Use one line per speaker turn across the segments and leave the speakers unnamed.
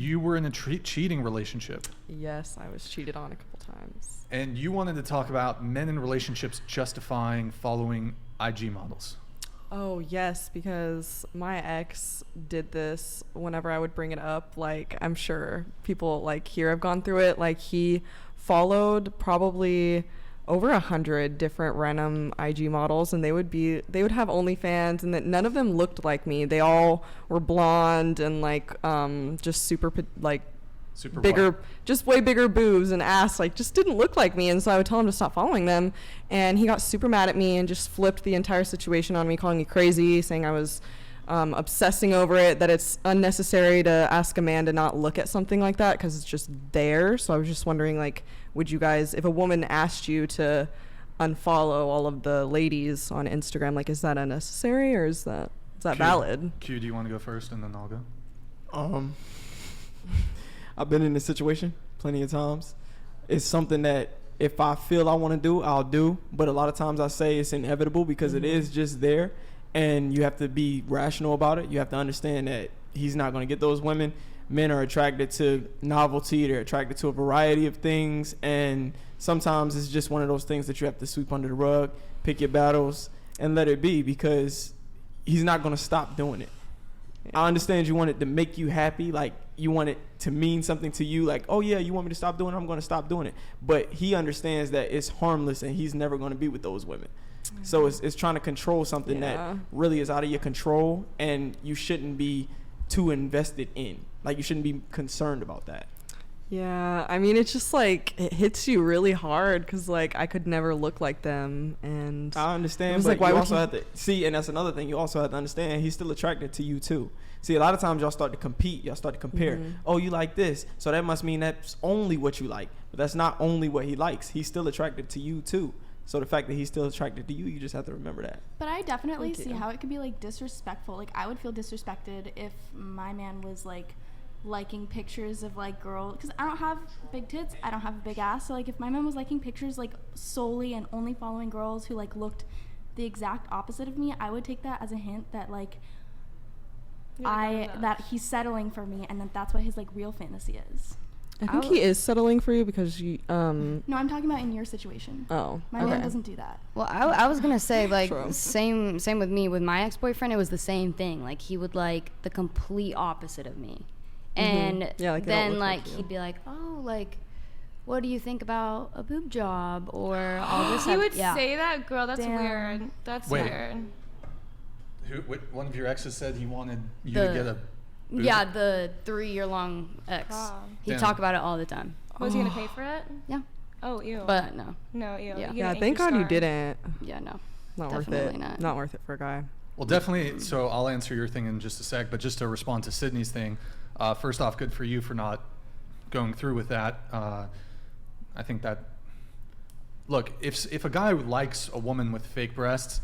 you were in a cheating relationship.
Yes, I was cheated on a couple times.
And you wanted to talk about men in relationships justifying following IG models.
Oh, yes, because my ex did this whenever I would bring it up. Like, I'm sure people like here have gone through it. Like, he followed probably over 100 different random IG models, and they would have OnlyFans, and that none of them looked like me. They all were blonde and like just super bigger
white.
Just way bigger boobs and ass, like just didn't look like me. And so I would tell him to stop following them, and he got super mad at me and just flipped the entire situation on me, calling me crazy, saying I was obsessing over it, that it's unnecessary to ask a man to not look at something like that because it's just there. So I was just wondering, like, would you guys, if a woman asked you to unfollow all of the ladies on Instagram, like, is that unnecessary, or is that valid?
Q, do you want to go first and then I'll go?
I've been in this situation plenty of times. It's something that if I feel I want to do, I'll do. But a lot of times I say it's inevitable because it is just there. And you have to be rational about it. You have to understand that he's not going to get those women. Men are attracted to novelty. They're attracted to a variety of things. And sometimes it's just one of those things that you have to sweep under the rug, pick your battles, and let it be, because he's not going to stop doing it. I understand you want it to make you happy, like you want it to mean something to you, like, oh yeah, you want me to stop doing it, I'm going to stop doing it. But he understands that it's harmless and he's never going to be with those women. So it's trying to control something that really is out of your control, and you shouldn't be too invested in. Like, you shouldn't be concerned about that.
Yeah, I mean, it's just like, it hits you really hard because, like, I could never look like them. And
I understand,
but
like, you also have to see, and that's another thing, you also have to understand he's still attracted to you too. See, a lot of times y'all start to compete, y'all start to compare. Oh, you like this, so that must mean that's only what you like. But that's not only what he likes. He's still attracted to you too. So the fact that he's still attracted to you, you just have to remember that.
But I definitely see how it could be, like, disrespectful. Like, I would feel disrespected if my man was, like, liking pictures of, like, girls, because I don't have big tits, I don't have a big ass. So, like, if my man was liking pictures, like, solely and only following girls who, like, looked the exact opposite of me, I would take that as a hint that, like, that he's settling for me, and that's what his, like, real fantasy is.
I think he is settling for you because you
No, I'm talking about in your situation.
Oh,
my man doesn't do that.
Well, I was gonna say, like, same with me. With my ex-boyfriend, it was the same thing. Like, he would like the complete opposite of me, and then like he'd be like, oh, like, what do you think about a boob job or all this?
He would say that, girl. That's weird. That's weird.
One of your exes said he wanted you to get a boob?
Yeah, the 3-year-long ex. He'd talk about it all the time.
Was he gonna pay for it?
Yeah.
Oh, ew.
But no.
No, ew.
Yeah, thank God you didn't.
Yeah, no.
Not worth it. Not worth it for a guy.
Well, definitely. So I'll answer your thing in just a sec, but just to respond to Sydney's thing, first off, good for you for not going through with that. I think that, look, if a guy likes a woman with fake breasts,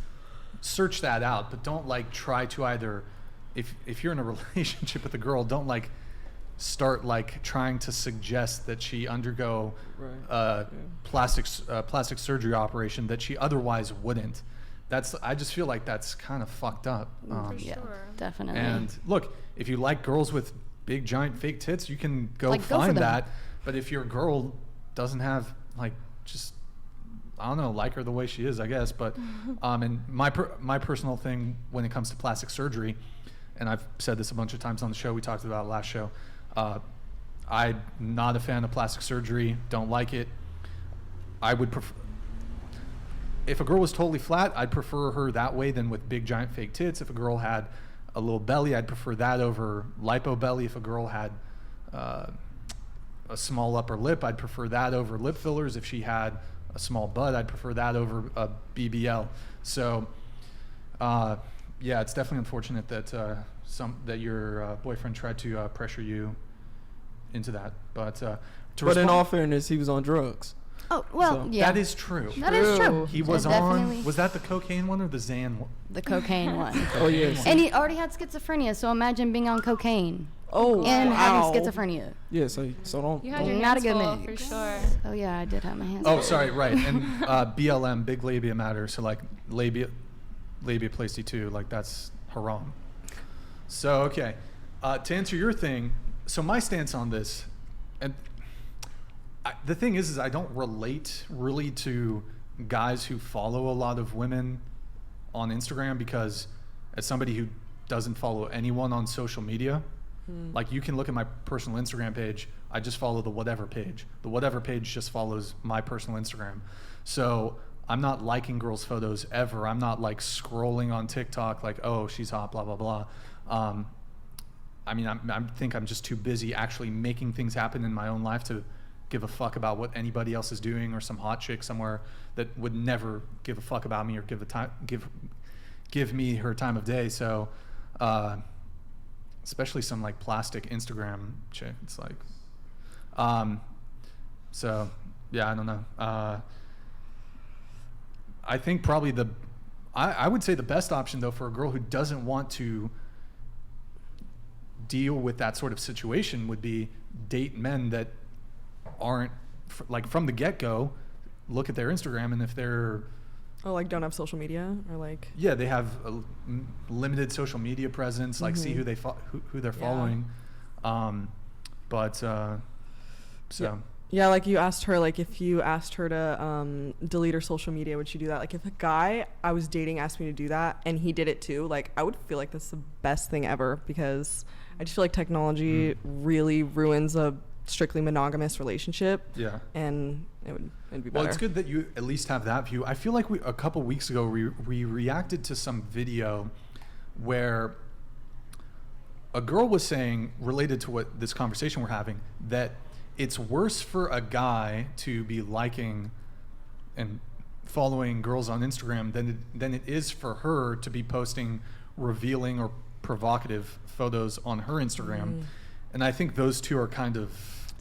search that out, but don't like try to either, if you're in a relationship with a girl, don't like start like trying to suggest that she undergo plastic surgery operation that she otherwise wouldn't. I just feel like that's kind of fucked up.
Yeah, definitely.
And look, if you like girls with big giant fake tits, you can go find that. But if your girl doesn't have, like, just, I don't know, like her the way she is, I guess. But and my personal thing when it comes to plastic surgery, and I've said this a bunch of times on the show, we talked about it last show, I'm not a fan of plastic surgery, don't like it. I would prefer, if a girl was totally flat, I'd prefer her that way than with big giant fake tits. If a girl had a little belly, I'd prefer that over lipo belly. If a girl had a small upper lip, I'd prefer that over lip fillers. If she had a small butt, I'd prefer that over a BBL. So yeah, it's definitely unfortunate that that your boyfriend tried to pressure you into that. But
in all fairness, he was on drugs.
Oh, well,
So-
yeah.
that is true.
That is true.
He was on. Was that the cocaine one or the Xan one?
The cocaine one.
Oh, yes.
And he already had schizophrenia, so imagine being on cocaine.
Oh,
and having
wow.
schizophrenia.
Yeah, so don't.
You had your
Not a
hands
good
full,
mix.
for sure.
Oh yeah, I did have my hands.
Oh, sorry, right. And BLM, big labia matter. So like labiaplasty too, like that's haram. So okay, to answer your thing, so my stance on this, and the thing is I don't relate really to guys who follow a lot of women on Instagram, because as somebody who doesn't follow anyone on social media, like you can look at my personal Instagram page, I just follow the whatever page. The whatever page just follows my personal Instagram. So I'm not liking girls' photos ever. I'm not like scrolling on TikTok like, oh, she's hot, blah, blah, blah. I mean, I think I'm just too busy actually making things happen in my own life to give a fuck about what anybody else is doing, or some hot chick somewhere that would never give a fuck about me or give me her time of day. So especially some like plastic Instagram chick. It's like, so yeah, I don't know. I think probably I would say the best option though for a girl who doesn't want to deal with that sort of situation would be date men that aren't like from the get-go, look at their Instagram, and if they're
like don't have social media, or like
they have a limited social media presence, like see who they're following.
Like you asked her, like if you asked her to delete her social media, would she do that? Like if a guy I was dating asked me to do that and he did it too, like I would feel like that's the best thing ever, because I just feel like technology really ruins a strictly monogamous relationship. Yeah. And it'd be better.
Well, it's good that you at least have that view. I feel like a couple weeks ago we reacted to some video where a girl was saying, related to what this conversation we're having, that it's worse for a guy to be liking and following girls on Instagram than it is for her to be posting revealing or provocative photos on her Instagram. And I think those two are kind of...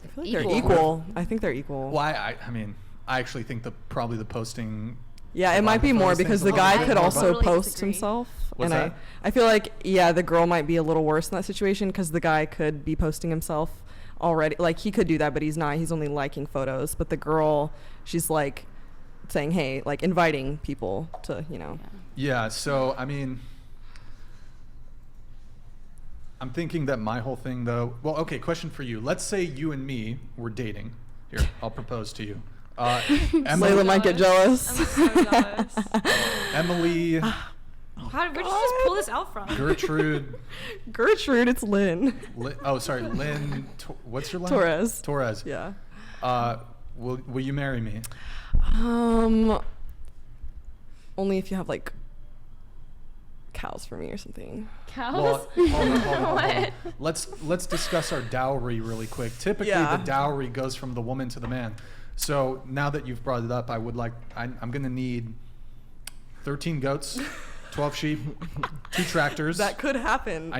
I feel like they're equal. I think they're equal.
Well, I mean, I actually think probably the posting...
Yeah, it might be more because the guy could also post himself.
What's
and
that?
I feel like, the girl might be a little worse in that situation because the guy could be posting himself already. Like, he could do that, but he's not. He's only liking photos. But the girl, she's like saying, hey, like inviting people to,
Yeah, so, I mean... I'm thinking that my whole thing, though... Well, okay, question for you. Let's say you and me were dating. Here, I'll propose to you.
Layla might get jealous.
I'm so jealous.
Emily...
Where'd you just pull this out from?
Gertrude,
it's Lynn.
Lynn. What's your last?
Torres.
Yeah. Will you marry me?
Only if you have like cows for me or something.
Cows?
Well, hold on. Let's discuss our dowry really quick. Typically, the dowry goes from the woman to the man. So now that you've brought it up, I'm going to need 13 goats, 12 sheep, 2 tractors.
That could happen.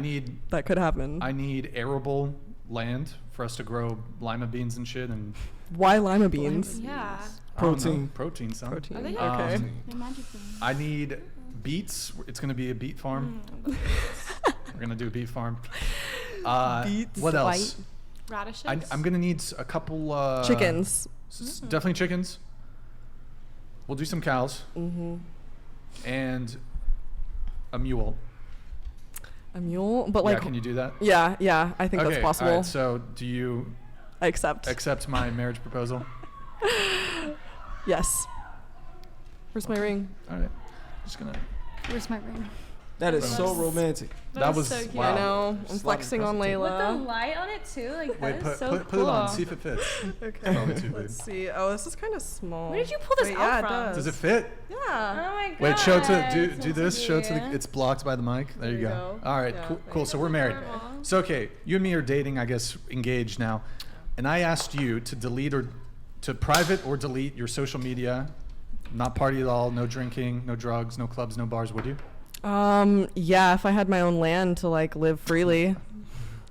That could happen.
I need arable land for us to grow lima beans and shit. And
why lima beans?
Yeah.
Protein, son.
Protein.
Are they
okay.
I need beets. It's going to be a beet farm. We're going to do a beet farm.
Beets.
What else?
Radishes?
I'm going to need a couple...
chickens.
Definitely chickens. We'll do some cows. And a mule.
A mule? But like...
Yeah, can you do that?
Yeah, I think that's possible.
All right, so do you...
I accept
my marriage proposal?
Yes. Where's my ring?
All right. Just gonna...
Where's my ring?
That is so romantic.
That was so cute.
Wow.
I know. I'm flexing on Layla.
With the light on it too, like that is so cool.
Put it on. See if it fits.
Okay. Let's see. Oh, this is kind of small.
Where did you pull this out from?
Does it fit?
Yeah.
Oh my god.
Wait, show to do this. Show to the. It's blocked by the mic. There you go. All right.
Yeah,
Cool. So we're married. So okay, you and me are dating. I guess engaged now, and I asked you to delete or to private or delete your social media. Not party at all. No drinking. No drugs. No clubs. No bars. Would you?
Yeah, if I had my own land to like live freely.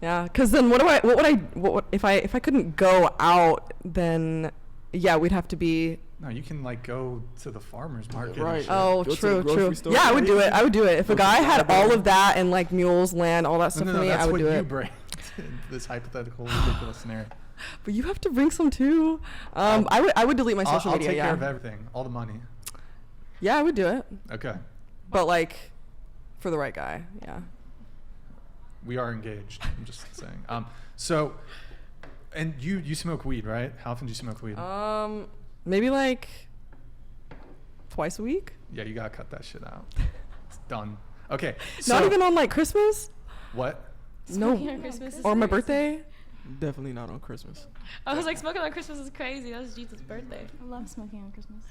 Yeah, because then what would if I couldn't go out, then we'd have to be.
No, you can like go to the farmer's market.
Right.
Oh, true. Yeah, I would do it. If a guy had all of that and like mules, land, all that stuff for me, I would do it.
That's what you bring to this hypothetical ridiculous scenario.
But you have to bring some too. I would delete my social media.
I'll take care of everything, all the money.
Yeah, I would do it.
Okay.
But like, for the right guy, yeah.
We are engaged. I'm just saying. So, and you smoke weed, right? How often do you smoke weed?
Maybe like twice a week.
Yeah, you gotta cut that shit out. It's done. Okay.
Not even on like Christmas.
What?
Smoking on Christmas is
or my
crazy.
birthday.
Definitely not on Christmas.
I was like, smoking on Christmas is crazy. That was Jesus' birthday.
I love smoking on Christmas.